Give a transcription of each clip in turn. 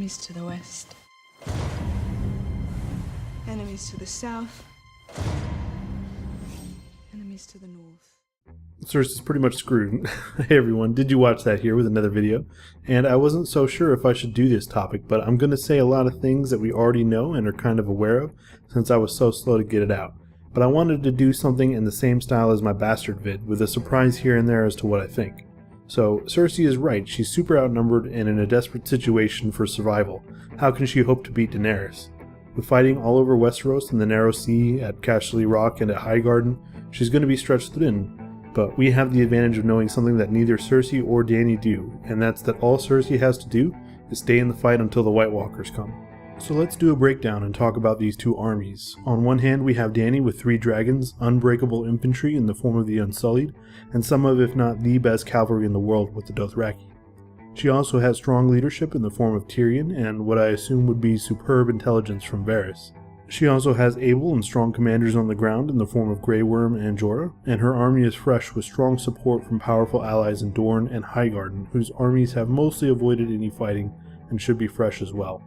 Enemies to the west. Enemies to the south. Enemies to the north. Cersei's pretty much screwed. Hey everyone, did you watch that here with another video? And I wasn't so sure if I should do this topic, but I'm going to say a lot of things that we already know and are kind of aware of, since I was so slow to get it out. But I wanted to do something in the same style as my bastard vid, with a surprise here and there as to what I think. So, Cersei is right, she's super outnumbered and in a desperate situation for survival. How can she hope to beat Daenerys? With fighting all over Westeros in the Narrow Sea, at Casterly Rock, and at Highgarden, she's going to be stretched thin. But we have the advantage of knowing something that neither Cersei or Dany do, and that's that all Cersei has to do is stay in the fight until the White Walkers come. So let's do a breakdown and talk about these two armies. On one hand, we have Dany with 3 dragons, unbreakable infantry in the form of the Unsullied, and some of, if not the best cavalry in the world with the Dothraki. She also has strong leadership in the form of Tyrion, and what I assume would be superb intelligence from Varys. She also has able and strong commanders on the ground in the form of Grey Worm and Jorah, and her army is fresh with strong support from powerful allies in Dorne and Highgarden, whose armies have mostly avoided any fighting and should be fresh as well.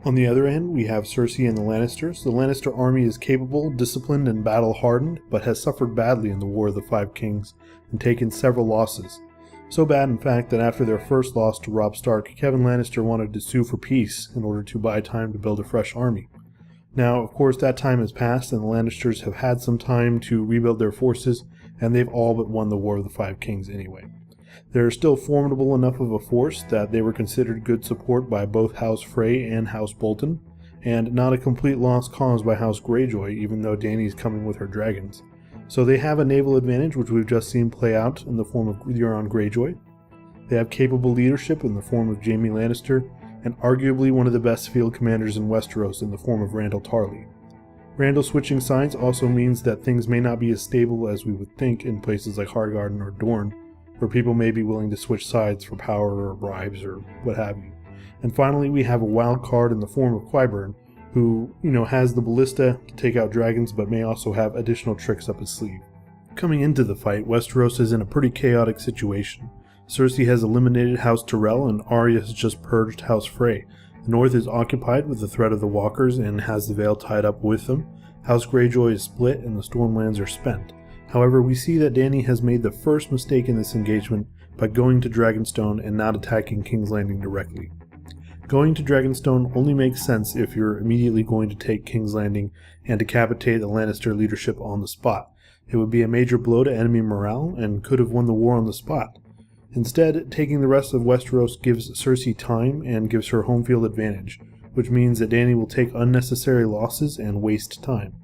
On the other end, we have Cersei and the Lannisters. The Lannister army is capable, disciplined, and battle-hardened, but has suffered badly in the War of the Five Kings and taken several losses. So bad, in fact, that after their first loss to Robb Stark, Kevan Lannister wanted to sue for peace in order to buy time to build a fresh army. Now, of course, that time has passed, and the Lannisters have had some time to rebuild their forces, and they've all but won the War of the Five Kings anyway. They're still formidable enough of a force that they were considered good support by both House Frey and House Bolton, and not a complete loss caused by House Greyjoy, even though Dany's coming with her dragons. So they have a naval advantage, which we've just seen play out in the form of Euron Greyjoy. They have capable leadership in the form of Jaime Lannister, and arguably one of the best field commanders in Westeros in the form of Randyll Tarly. Randyll switching sides also means that things may not be as stable as we would think in places like Highgarden or Dorne, where people may be willing to switch sides for power or bribes or what have you. And finally, we have a wild card in the form of Qyburn, who, has the ballista to take out dragons but may also have additional tricks up his sleeve. Coming into the fight, Westeros is in a pretty chaotic situation. Cersei has eliminated House Tyrell and Arya has just purged House Frey. The north is occupied with the threat of the Walkers and has the Vale tied up with them. House Greyjoy is split and the Stormlands are spent. However, we see that Dany has made the first mistake in this engagement by going to Dragonstone and not attacking King's Landing directly. Going to Dragonstone only makes sense if you're immediately going to take King's Landing and decapitate the Lannister leadership on the spot. It would be a major blow to enemy morale and could have won the war on the spot. Instead, taking the rest of Westeros gives Cersei time and gives her home field advantage, which means that Dany will take unnecessary losses and waste time.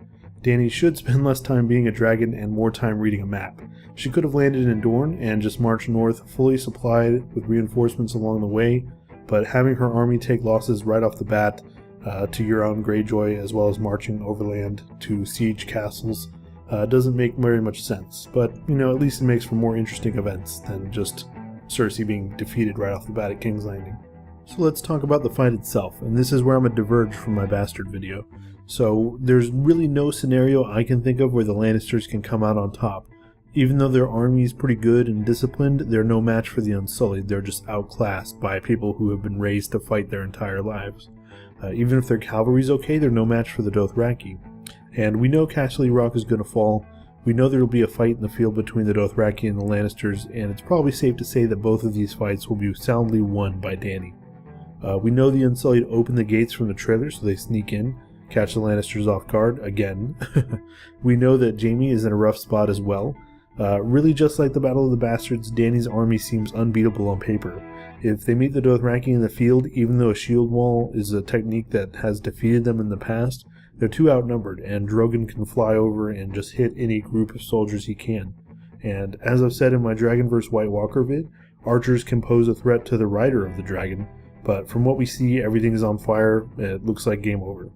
Dany should spend less time being a dragon and more time reading a map. She could have landed in Dorne and just marched north fully supplied with reinforcements along the way, but having her army take losses right off the bat to Euron Greyjoy as well as marching overland to siege castles doesn't make very much sense. But, at least it makes for more interesting events than just Cersei being defeated right off the bat at King's Landing. So let's talk about the fight itself, and this is where I'm going to diverge from my bastard video. So there's really no scenario I can think of where the Lannisters can come out on top. Even though their army is pretty good and disciplined, they're no match for the Unsullied. They're just outclassed by people who have been raised to fight their entire lives. Even if their cavalry's okay, they're no match for the Dothraki. And we know Casterly Rock is going to fall. We know there will be a fight in the field between the Dothraki and the Lannisters, and it's probably safe to say that both of these fights will be soundly won by Dany. We know the Unsullied open the gates from the trailer, so they sneak in, catch the Lannisters off guard, again. We know that Jaime is in a rough spot as well. Really just like the Battle of the Bastards, Dany's army seems unbeatable on paper. If they meet the Dothraki in the field, even though a shield wall is a technique that has defeated them in the past, they're too outnumbered, and Drogon can fly over and just hit any group of soldiers he can. And as I've said in my Dragon vs. White Walker vid, archers can pose a threat to the rider of the dragon, but from what we see, everything is on fire, it looks like game over.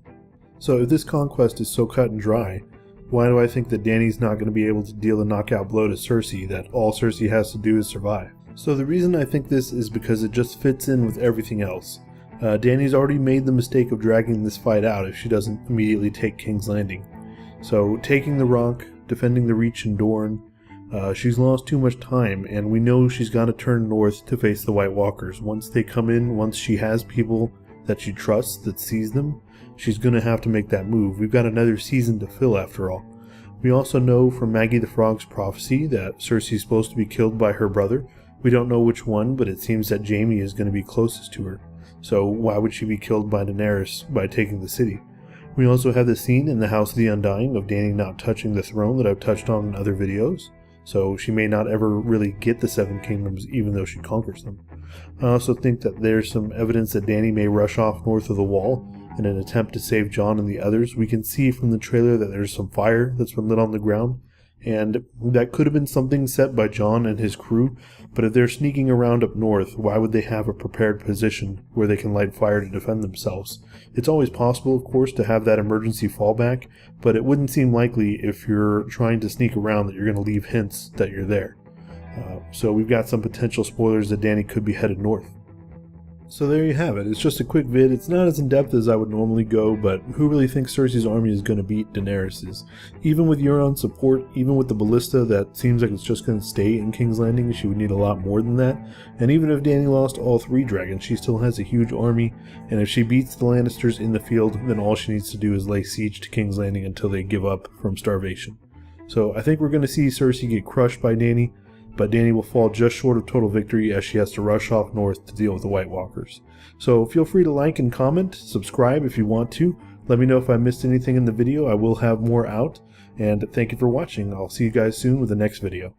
So if this conquest is so cut and dry, why do I think that Dany's not going to be able to deal a knockout blow to Cersei that all Cersei has to do is survive? So the reason I think this is because it just fits in with everything else. Dany's already made the mistake of dragging this fight out if she doesn't immediately take King's Landing. So taking the Rock, defending the Reach in Dorne, she's lost too much time, and we know she's got to turn north to face the White Walkers. Once they come in, once she has people that she trusts, that sees them, she's going to have to make that move. We've got another season to fill after all. We also know from Maggie the Frog's prophecy that Cersei's supposed to be killed by her brother. We don't know which one, but it seems that Jaime is going to be closest to her. So why would she be killed by Daenerys by taking the city? We also have the scene in the House of the Undying of Dany not touching the throne that I've touched on in other videos. So she may not ever really get the Seven Kingdoms even though she conquers them. I also think that there's some evidence that Dany may rush off north of the wall in an attempt to save Jon and the others. We can see from the trailer that there's some fire that's been lit on the ground, and that could have been something set by Jon and his crew, but if they're sneaking around up north, why would they have a prepared position where they can light fire to defend themselves? It's always possible, of course, to have that emergency fallback, but it wouldn't seem likely if you're trying to sneak around that you're going to leave hints that you're there. So we've got some potential spoilers that Dany could be headed north. So there you have it. It's just a quick vid. It's not as in-depth as I would normally go, but who really thinks Cersei's army is going to beat Daenerys's? Even with Euron's support, even with the ballista that seems like it's just going to stay in King's Landing, she would need a lot more than that. And even if Dany lost all 3 dragons, she still has a huge army, and if she beats the Lannisters in the field, then all she needs to do is lay siege to King's Landing until they give up from starvation. So I think we're going to see Cersei get crushed by Dany, but Dany will fall just short of total victory as she has to rush off north to deal with the White Walkers. So feel free to like and comment, subscribe if you want to. Let me know if I missed anything in the video. I will have more out. And thank you for watching. I'll see you guys soon with the next video.